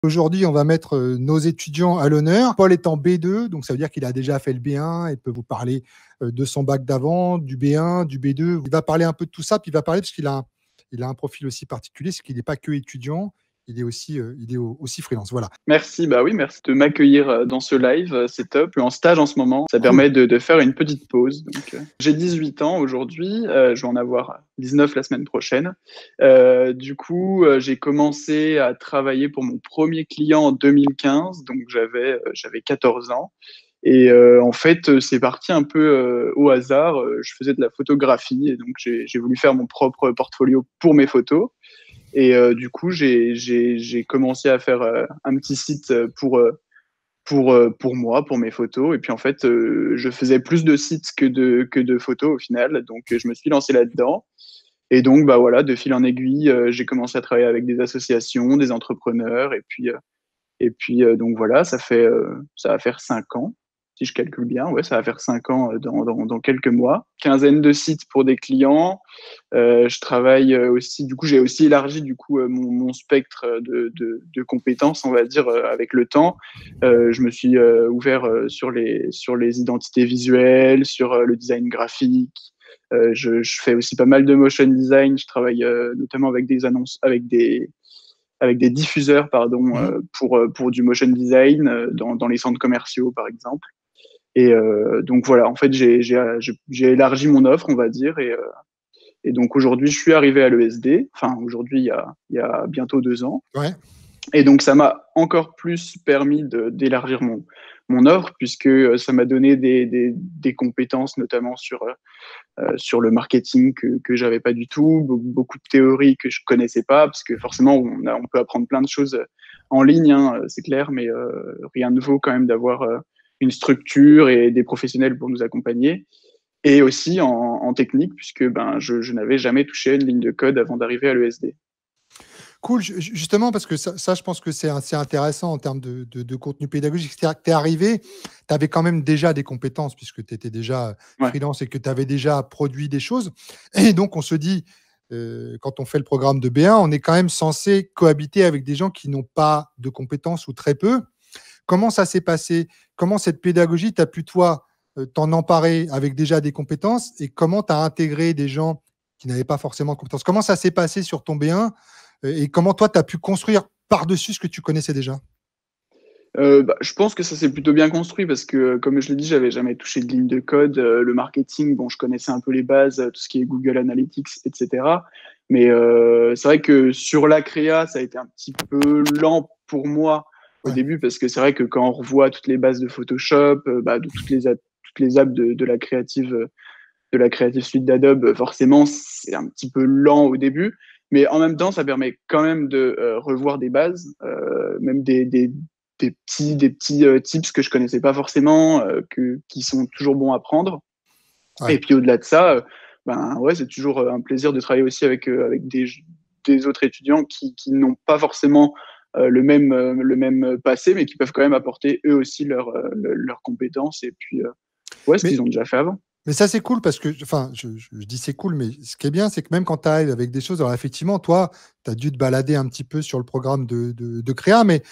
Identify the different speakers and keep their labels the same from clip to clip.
Speaker 1: Aujourd'hui, on va mettre nos étudiants à l'honneur. Paul est en B2, donc ça veut dire qu'il a déjà fait le B1. Il peut vous parler de son bac d'avant, du B1, du B2. Il va parler un peu de tout ça, puis il va parler parce il a un profil aussi particulier, c'est qu'il n'est pas que étudiant, il est aussi freelance. Voilà.
Speaker 2: Merci, bah oui, merci de m'accueillir dans ce live, c'est top. Je suis en stage en ce moment, ça
Speaker 1: Cool.
Speaker 2: permet de faire une petite pause. Donc, j'ai 18 ans aujourd'hui, je vais en avoir 19 la semaine prochaine. Du coup, j'ai commencé à travailler pour mon premier client en 2015, donc j'avais 14 ans. Et en fait, c'est parti un peu au hasard. Je faisais de la photographie et donc j'ai voulu faire mon propre portfolio pour mes photos. Et du coup, j'ai commencé à faire un petit site pour moi, pour mes photos. Et puis en fait, je faisais plus de sites que de photos au final. Donc je me suis lancé là-dedans. Et donc, bah voilà, de fil en aiguille, j'ai commencé à travailler avec des associations, des entrepreneurs. Et puis donc voilà, ça va faire 5 ans. Si je calcule bien, ouais, ça va faire 5 ans dans quelques mois. Quinzaine de sites pour des clients. Je travaille aussi, du coup, j'ai aussi élargi mon spectre de compétences, on va dire, avec le temps. Je me suis ouvert sur les identités visuelles, sur le design graphique. Je fais aussi pas mal de motion design. Je travaille notamment avec des annonces, avec des diffuseurs, pardon, pour du motion design dans les centres commerciaux, par exemple. Et donc voilà, en fait, j'ai élargi mon offre, on va dire, et donc aujourd'hui, je suis arrivé à l'ESD. Enfin, aujourd'hui, il y a bientôt 2 ans.
Speaker 1: Ouais.
Speaker 2: Et donc, ça m'a encore plus permis d'élargir mon offre, puisque ça m'a donné des compétences, notamment sur le marketing que j'avais pas du tout, beaucoup de théories que je connaissais pas, parce que forcément, on peut apprendre plein de choses en ligne, hein, c'est clair, mais rien ne vaut quand même d'avoir une structure et des professionnels pour nous accompagner. Et aussi en technique, puisque je n'avais jamais touché à une ligne de code avant d'arriver à l'ESD.
Speaker 1: Cool, justement, parce que ça, je pense que c'est assez intéressant en termes de contenu pédagogique. C'est-à-dire que tu es arrivé, tu avais quand même déjà des compétences, puisque tu étais déjà freelance et que tu avais déjà produit des choses. Et donc, on se dit, quand on fait le programme de B1, on est quand même censé cohabiter avec des gens qui n'ont pas de compétences ou très peu. Comment ça s'est passé? Comment cette pédagogie, tu as pu, toi, t'en emparer avec déjà des compétences, et comment tu as intégré des gens qui n'avaient pas forcément de compétences? Comment ça s'est passé sur ton B1 et comment toi, tu as pu construire par-dessus ce que tu connaissais déjà?
Speaker 2: Je pense que ça s'est plutôt bien construit parce que, comme je l'ai dit, j'avais jamais touché de ligne de code. Le marketing, bon, je connaissais un peu les bases, tout ce qui est Google Analytics, etc. Mais c'est vrai que sur la créa, ça a été un petit peu lent pour moi au début, parce que c'est vrai que quand on revoit toutes les bases de Photoshop, de toutes les apps de la Creative Suite d'Adobe, forcément, c'est un petit peu lent au début. Mais en même temps, ça permet quand même de revoir des bases, même des petits tips que je connaissais pas forcément, qui sont toujours bons à prendre.
Speaker 1: Ouais.
Speaker 2: Et puis au-delà de ça, c'est toujours un plaisir de travailler aussi avec des autres étudiants qui n'ont pas forcément le même passé, mais qui peuvent quand même apporter eux aussi leurs compétences et puis ce qu'ils ont déjà fait avant.
Speaker 1: Mais ça, c'est cool parce que, enfin, je dis c'est cool, mais ce qui est bien, c'est que même quand tu arrives avec des choses, alors effectivement, toi, tu as dû te balader un petit peu sur le programme de créa, mais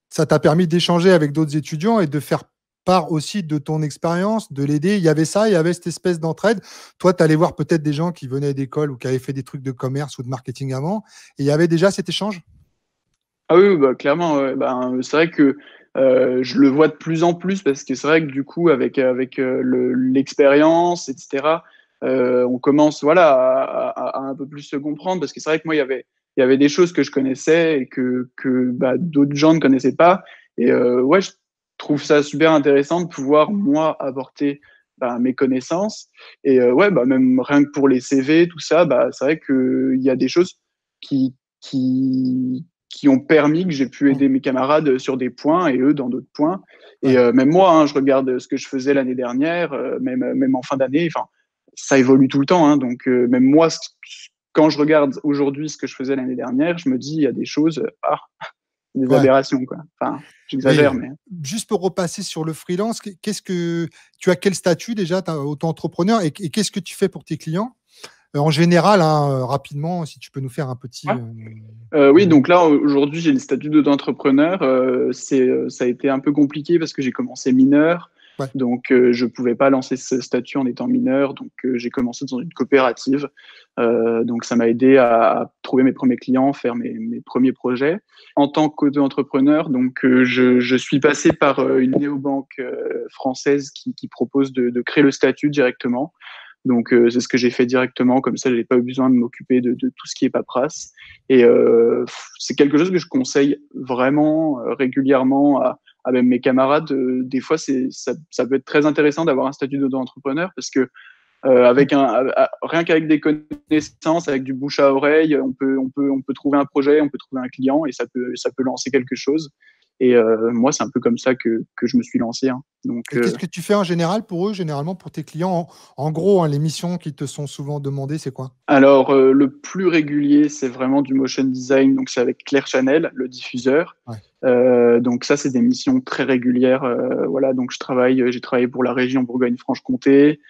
Speaker 1: ça t'a permis d'échanger avec d'autres étudiants et de faire part aussi de ton expérience, de l'aider. Il y avait ça, il y avait cette espèce d'entraide. Toi, tu allais voir peut-être des gens qui venaient d'école ou qui avaient fait des trucs de commerce ou de marketing avant, et il y avait déjà cet échange?
Speaker 2: Ah oui, clairement, ouais. C'est vrai que je le vois de plus en plus parce que c'est vrai que du coup, avec l'expérience, etc., on commence à un peu plus se comprendre parce que c'est vrai que moi, il y avait des choses que je connaissais et que d'autres gens ne connaissaient pas. Et je trouve ça super intéressant de pouvoir, moi, apporter mes connaissances. Et même rien que pour les CV, tout ça, c'est vrai qu'il y a des choses qui, qui ont permis que j'ai pu aider mes camarades sur des points et eux dans d'autres points. Et même moi, hein, je regarde ce que je faisais l'année dernière, même en fin d'année, enfin, ça évolue tout le temps. Hein, donc même moi, quand je regarde aujourd'hui ce que je faisais l'année dernière, je me dis, il y a des choses, des aberrations, quoi. Enfin, j'exagère, mais...
Speaker 1: Juste pour repasser sur le freelance, tu as quel statut déjà, auto-entrepreneur, et qu'est-ce que tu fais pour tes clients? En général, hein, rapidement, si tu peux nous faire un petit…
Speaker 2: Oui, donc là, aujourd'hui, j'ai le statut d'entrepreneur. Ça a été un peu compliqué parce que j'ai commencé mineur.
Speaker 1: Ouais.
Speaker 2: Donc, je ne pouvais pas lancer ce statut en étant mineur. Donc, j'ai commencé dans une coopérative. Donc, ça m'a aidé à trouver mes premiers clients, faire mes premiers projets. En tant qu'auto-entrepreneur, donc, je suis passé par une néobanque française qui propose de créer le statut directement. Donc, c'est ce que j'ai fait directement. Comme ça, je n'ai pas eu besoin de m'occuper de tout ce qui est paperasse. Et c'est quelque chose que je conseille vraiment régulièrement à même mes camarades. Des fois, ça peut être très intéressant d'avoir un statut d'auto-entrepreneur parce que rien qu'avec des connaissances, avec du bouche à oreille, on peut trouver un projet, on peut trouver un client et ça peut lancer quelque chose. Et moi, c'est un peu comme ça que je me suis lancé. Hein. Donc,
Speaker 1: qu'est-ce que tu fais en général pour eux, généralement pour tes clients? En gros, hein, les missions qui te sont souvent demandées, c'est quoi?
Speaker 2: Alors, le plus régulier, c'est vraiment du motion design. Donc, c'est avec Claire Chanel, le diffuseur.
Speaker 1: Ouais.
Speaker 2: Donc, ça, c'est des missions très régulières. Voilà, donc j'ai travaillé pour la région Bourgogne-Franche-Comté,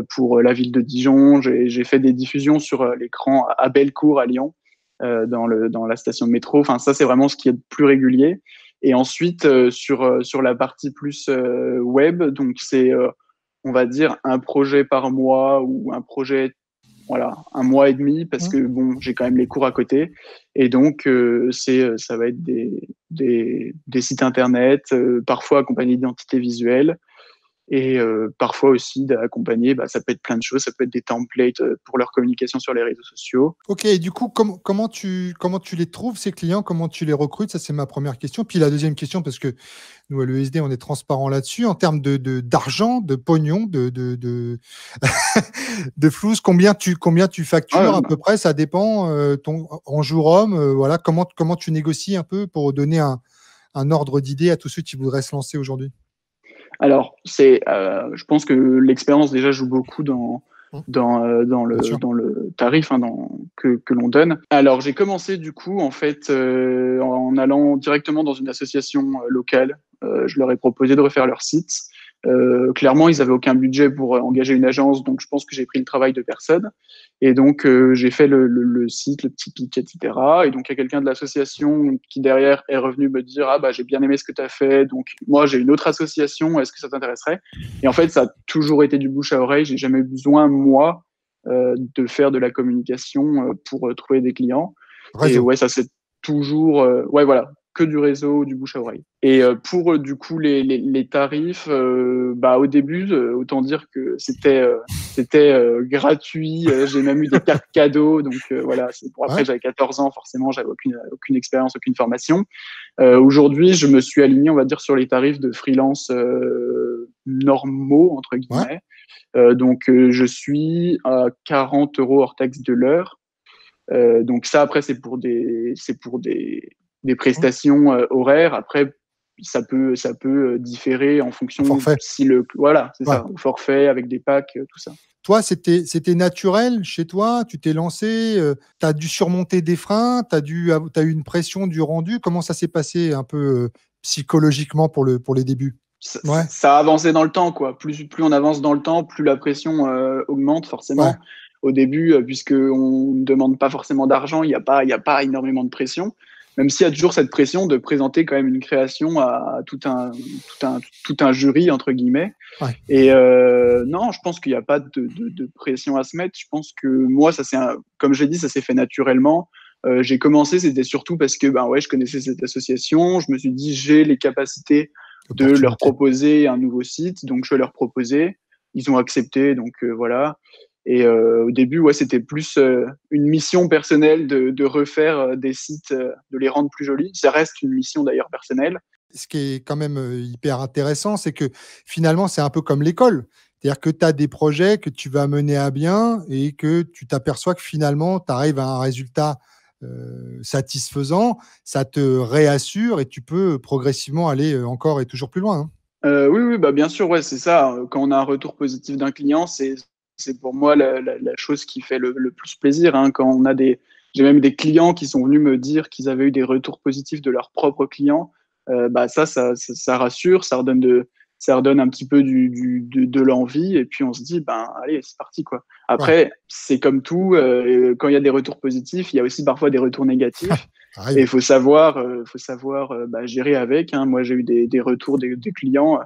Speaker 2: pour la ville de Dijon. J'ai fait des diffusions sur l'écran à Bellecour, à Lyon, dans la station de métro. Enfin, ça, c'est vraiment ce qui est le plus régulier. Et ensuite, sur la partie plus web, donc c'est, on va dire, un projet par mois ou un projet, voilà, un mois et demi, parce que bon, j'ai quand même les cours à côté. Et donc, ça va être des sites internet, parfois accompagnés d'identités visuelles. Et parfois aussi d'accompagner, ça peut être plein de choses, ça peut être des templates pour leur communication sur les réseaux sociaux.
Speaker 1: Ok, et du coup, comment tu les trouves, ces clients? Comment tu les recrutes? Ça, c'est ma première question. Puis la deuxième question, parce que nous, à l'ESD, on est transparent là-dessus, en termes d'argent, de pognon, de flouze, combien tu factures à peu près? Ça dépend, en jour homme, voilà. Comment tu négocies un peu pour donner un ordre d'idée à tous ceux qui voudraient se lancer aujourd'hui?
Speaker 2: Alors, je pense que l'expérience déjà joue beaucoup dans le tarif, hein, que l'on donne. Alors, j'ai commencé du coup en fait en allant directement dans une association locale. Je leur ai proposé de refaire leur site. Clairement, ils n'avaient aucun budget pour engager une agence, donc je pense que j'ai pris le travail de personne. Et donc, j'ai fait le site, le petit pitch, etc. Et donc, il y a quelqu'un de l'association qui, derrière, est revenu me dire « Ah, j'ai bien aimé ce que tu as fait. Donc, moi, j'ai une autre association. Est-ce que ça t'intéresserait ?» Et en fait, ça a toujours été du bouche à oreille. J'ai jamais eu besoin, moi, de faire de la communication pour trouver des clients.
Speaker 1: Réseau.
Speaker 2: Et ouais, ça, c'est toujours… ouais, voilà, que du réseau, du bouche à oreille. Et pour du coup les tarifs, au début, autant dire que c'était gratuit. J'ai même eu des cartes cadeaux. Donc voilà, après j'avais 14 ans, forcément, j'avais aucune expérience, aucune formation. Aujourd'hui, je me suis aligné, on va dire, sur les tarifs de freelance normaux entre guillemets. Donc je suis à 40 € hors taxe de l'heure. Donc ça, après, c'est pour des prestations horaires. Après, ça peut différer en fonction
Speaker 1: forfait.
Speaker 2: Voilà, c'est ça, au forfait, avec des packs, tout ça.
Speaker 1: Toi, c'était naturel chez toi? Tu t'es lancé, tu as dû surmonter des freins, tu as eu une pression du rendu? Comment ça s'est passé un peu psychologiquement pour les débuts?
Speaker 2: Ça a avancé dans le temps, quoi. Plus on avance dans le temps, plus la pression augmente forcément.
Speaker 1: Ouais.
Speaker 2: Au début, puisqu'on ne demande pas forcément d'argent, il n'y a pas énormément de pression. Même s'il y a toujours cette pression de présenter quand même une création à tout un jury, entre guillemets.
Speaker 1: Ouais.
Speaker 2: Et non, je pense qu'il n'y a pas de pression à se mettre. Je pense que moi, comme je l'ai dit, ça s'est fait naturellement. J'ai commencé, c'était surtout parce que je connaissais cette association. Je me suis dit, j'ai les capacités de leur proposer un nouveau site. Donc, je vais leur proposer. Ils ont accepté, donc voilà. Et au début, c'était plus une mission personnelle de refaire des sites, de les rendre plus jolis. Ça reste une mission d'ailleurs personnelle.
Speaker 1: Ce qui est quand même hyper intéressant, c'est que finalement, c'est un peu comme l'école. C'est-à-dire que tu as des projets que tu vas mener à bien et que tu t'aperçois que finalement, tu arrives à un résultat satisfaisant. Ça te réassure et tu peux progressivement aller encore et toujours plus loin.
Speaker 2: Hein. Oui, bien sûr, c'est ça. Quand on a un retour positif d'un client, c'est pour moi la chose qui fait le plus plaisir. Hein. Quand on a j'ai même des clients qui sont venus me dire qu'ils avaient eu des retours positifs de leurs propres clients. Ça rassure, ça redonne ça redonne un petit peu de l'envie, et puis on se dit, ben allez, c'est parti, quoi. Après,
Speaker 1: Ouais.
Speaker 2: c'est comme tout, quand il y a des retours positifs, il y a aussi parfois des retours négatifs,
Speaker 1: Ça
Speaker 2: et
Speaker 1: arrive.
Speaker 2: il faut savoir, bah, gérer avec, hein. Moi, j'ai eu des retours des clients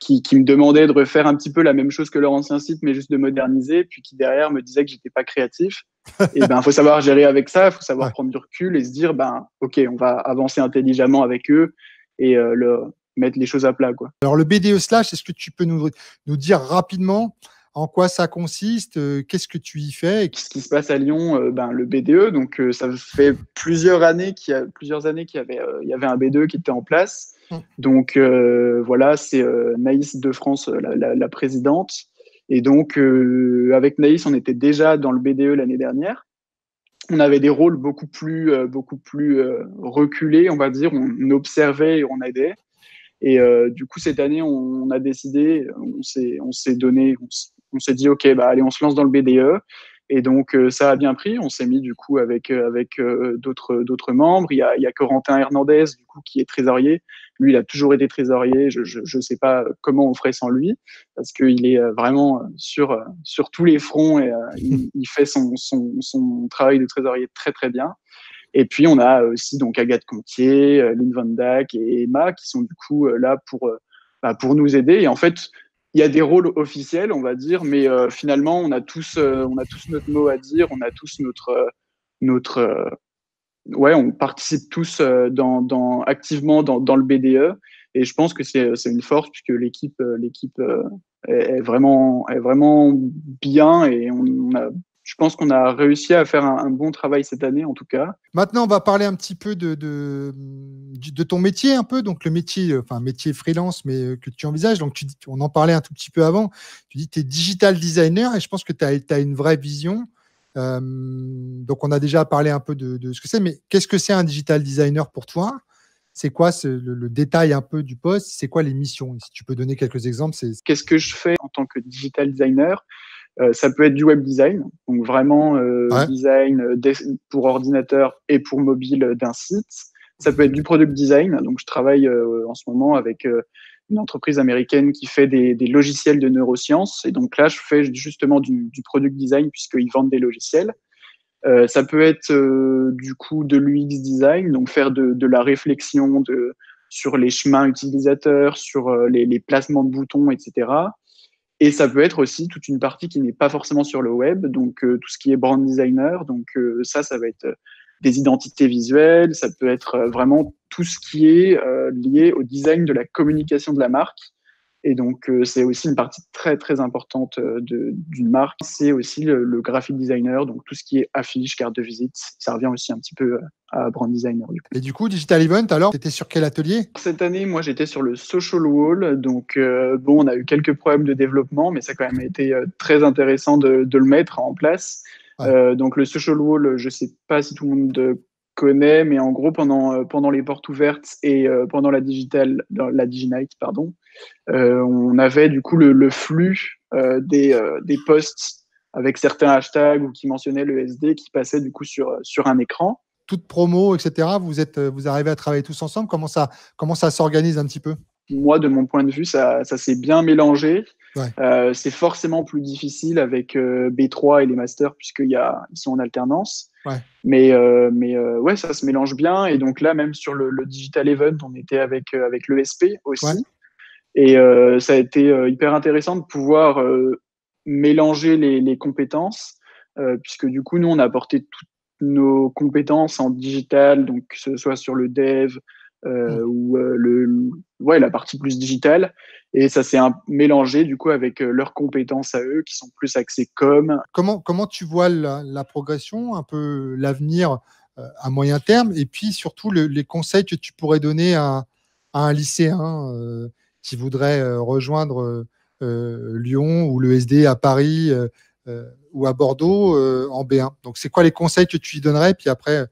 Speaker 2: qui me demandaient de refaire un petit peu la même chose que leur ancien site, mais juste de moderniser, puis qui derrière me disaient que j'étais pas créatif. Et ben, faut savoir gérer avec ça, il faut savoir
Speaker 1: Ouais.
Speaker 2: prendre du recul et se dire, ben, ok, on va avancer intelligemment avec eux et mettre les choses à plat, quoi.
Speaker 1: Alors, le BDE Slash, est-ce que tu peux nous dire rapidement en quoi ça consiste, qu'est-ce que tu y fais?
Speaker 2: Ce qui se passe à Lyon, ben, le BDE, donc ça fait plusieurs années il y avait un BDE qui était en place.
Speaker 1: Mmh.
Speaker 2: Donc voilà, c'est Naïs de France, la présidente. Et donc avec Naïs, on était déjà dans le BDE l'année dernière. On avait des rôles beaucoup plus reculés, on va dire. On observait et on aidait. Et du coup, cette année, on a décidé, on s'est donné, on s'est dit, OK, bah, allez, on se lance dans le BDE. Et donc, ça a bien pris. On s'est mis, du coup, avec d'autres membres. Il y a Corentin Hernandez, du coup, qui est trésorier. Lui, il a toujours été trésorier. Je sais pas comment on ferait sans lui, parce qu'il est vraiment sur tous les fronts, et il fait son travail de trésorier très, très bien. Et puis, on a aussi donc Agathe Contier, Lynn Van Dyck et Emma qui sont du coup là pour nous aider. Et en fait, il y a des rôles officiels, on va dire, mais finalement, on a tous notre mot à dire, on a tous notre ouais, on participe tous activement dans le BDE. Et je pense que c'est une force, puisque l'équipe est vraiment bien, et je pense qu'on a réussi à faire un bon travail cette année, en tout cas.
Speaker 1: Maintenant, on va parler un petit peu de ton métier un peu, donc le métier, enfin métier freelance, mais que tu envisages. Donc, on en parlait un tout petit peu avant. Tu dis que tu es digital designer et je pense que tu as une vraie vision. Donc, on a déjà parlé un peu de ce que c'est, mais qu'est-ce que c'est un digital designer pour toi? C'est quoi le détail un peu du poste? C'est quoi les missions? Si tu peux donner quelques exemples,
Speaker 2: Qu'est-ce que je fais en tant que digital designer? Ça peut être du web design, donc vraiment
Speaker 1: ouais.
Speaker 2: design pour ordinateur et pour mobile d'un site. Ça peut être du product design, donc je travaille en ce moment avec une entreprise américaine qui fait des logiciels de neurosciences, et donc là je fais justement du product design puisqu'ils vendent des logiciels. Ça peut être du coup de l'UX design, donc faire de la réflexion sur les chemins utilisateurs, sur les placements de boutons, etc. Et ça peut être aussi toute une partie qui n'est pas forcément sur le web, donc tout ce qui est brand designer. Donc ça va être des identités visuelles, ça peut être vraiment tout ce qui est lié au design de la communication de la marque. Et donc c'est aussi une partie très très importante d'une marque. C'est aussi le graphic designer, donc tout ce qui est affiche, carte de visite, ça revient aussi un petit peu à brand designer.
Speaker 1: Et du coup, Digital Event, alors, tu étais sur quel atelier?
Speaker 2: Cette année, moi, j'étais sur le Social Wall. Donc, bon, on a eu quelques problèmes de développement, mais ça a quand même été très intéressant de le mettre en place.
Speaker 1: Ouais.
Speaker 2: Donc, le Social Wall, je ne sais pas si tout le monde connaît, mais en gros, pendant les portes ouvertes et pendant la DigiNight, pardon, on avait du coup le flux des posts avec certains hashtags ou qui mentionnaient le SD qui passaient du coup sur un écran.
Speaker 1: Toute promo, etc. Vous arrivez à travailler tous ensemble? Comment ça s'organise un petit peu?
Speaker 2: Moi, de mon point de vue, ça s'est bien mélangé.
Speaker 1: Ouais.
Speaker 2: C'est forcément plus difficile avec B3 et les masters puisqu'ils sont en alternance.
Speaker 1: Ouais.
Speaker 2: Mais ouais, ça se mélange bien. Et donc là, même sur le Digital Event, on était avec l'ESP aussi.
Speaker 1: Ouais.
Speaker 2: Et ça a été hyper intéressant de pouvoir mélanger les compétences, puisque du coup, nous, on a apporté toutes nos compétences en digital, donc que ce soit sur le dev ou ouais, la partie plus digitale. Et ça s'est mélangé du coup avec leurs compétences à eux qui sont plus axées com.
Speaker 1: Comment tu vois la progression, un peu l'avenir à moyen terme, et puis surtout les conseils que tu pourrais donner à un lycéen qui voudrait rejoindre Lyon ou le SD à Paris ou à Bordeaux en B1. Donc, c'est quoi les conseils que tu lui donnerais? Puis après,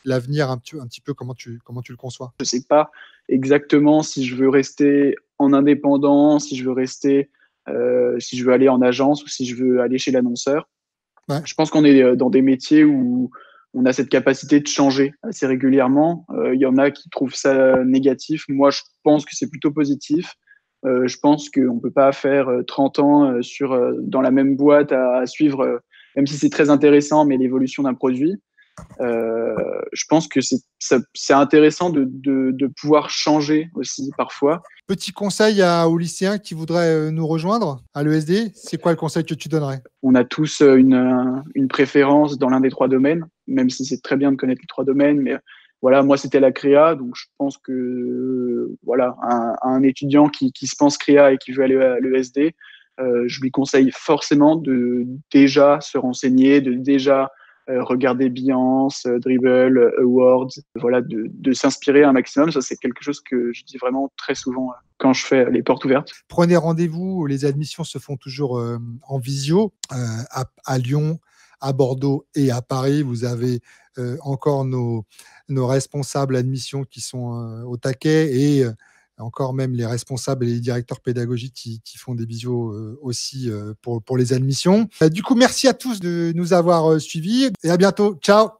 Speaker 1: l'avenir, un petit peu, comment tu le conçois?
Speaker 2: Je ne sais pas exactement si je veux rester en indépendant, si je veux si je veux aller en agence ou si je veux aller chez l'annonceur.
Speaker 1: Ouais.
Speaker 2: Je pense qu'on est dans des métiers où on a cette capacité de changer assez régulièrement. Il y en a qui trouvent ça négatif. Moi, je pense que c'est plutôt positif. Je pense qu'on ne peut pas faire 30 ans dans la même boîte à suivre, même si c'est très intéressant, mais l'évolution d'un produit. Je pense que c'est intéressant de pouvoir changer aussi parfois.
Speaker 1: Petit conseil aux lycéens qui voudraient nous rejoindre à l'ESD, c'est quoi le conseil que tu donnerais?
Speaker 2: On a tous une préférence dans l'un des 3 domaines, même si c'est très bien de connaître les 3 domaines. Mais voilà, moi, c'était la créa. Donc, je pense que voilà, un étudiant qui se pense créa et qui veut aller à l'ESD, je lui conseille forcément de déjà se renseigner, de déjà regarder Behance, Dribbble, Awards, voilà, de s'inspirer un maximum. Ça, c'est quelque chose que je dis vraiment très souvent quand je fais les portes ouvertes.
Speaker 1: Prenez rendez-vous, les admissions se font toujours en visio à Lyon, à Bordeaux et à Paris. Vous avez encore nos responsables admissions qui sont au taquet et encore même les responsables et les directeurs pédagogiques qui font des visios aussi pour les admissions. Du coup, merci à tous de nous avoir suivis et à bientôt. Ciao!